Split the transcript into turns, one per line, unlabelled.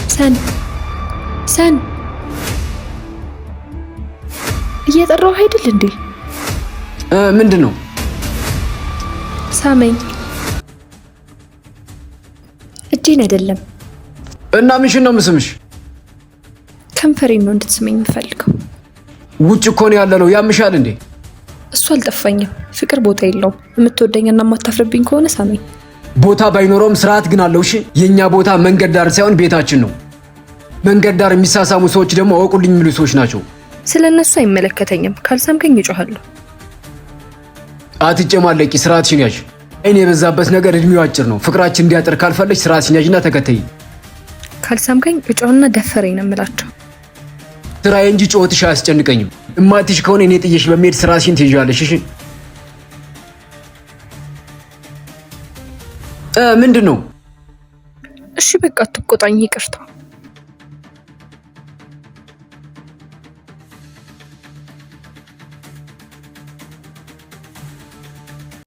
ሰን እየጠራው አይደል እንዴ?
ምንድነው?
ሳመኝ። እጄን አይደለም።
እና ምንሽን ነው የምስምሽ?
ከንፈሬን ነው እንድትስመኝ የምፈልገው።
ውጭ እኮ ነው ያለነው። ያምሻል እንዴ?
እሱ አልጠፋኝም። ፍቅር ቦታ የለውም። የምትወደኝና የማታፍርብኝ ከሆነ ሳመኝ።
ቦታ ባይኖረውም ስርዓት ግን አለው። እሺ፣ የኛ ቦታ መንገድ ዳር ሳይሆን ቤታችን ነው። መንገድ ዳር የሚሳሳሙ ሰዎች ደግሞ አውቁልኝ የሚሉ ሰዎች ናቸው።
ስለነሱ አይመለከተኝም። ካልሳምከኝ እጮሃለሁ።
አትጨማለቂ፣ ስርዓትሽን ያዥ። አይኔ የበዛበት ነገር እድሜው አጭር ነው። ፍቅራችን እንዲያጠር ካልፈለግሽ ስርዓትሽን ያዥና ተከተይ።
ካልሳምከኝ እጮህና ደፈረኝ ነው የምላቸው።
ስራዬ እንጂ ጮህትሽ አያስጨንቀኝም። እማትሽ ከሆነ እኔ ጥየሽ በመሄድ ስርዓትሽን ትይዣለሽ። እሺ? ምንድን ነው?
እሺ በቃ አትቆጣኝ። ይቅርታ።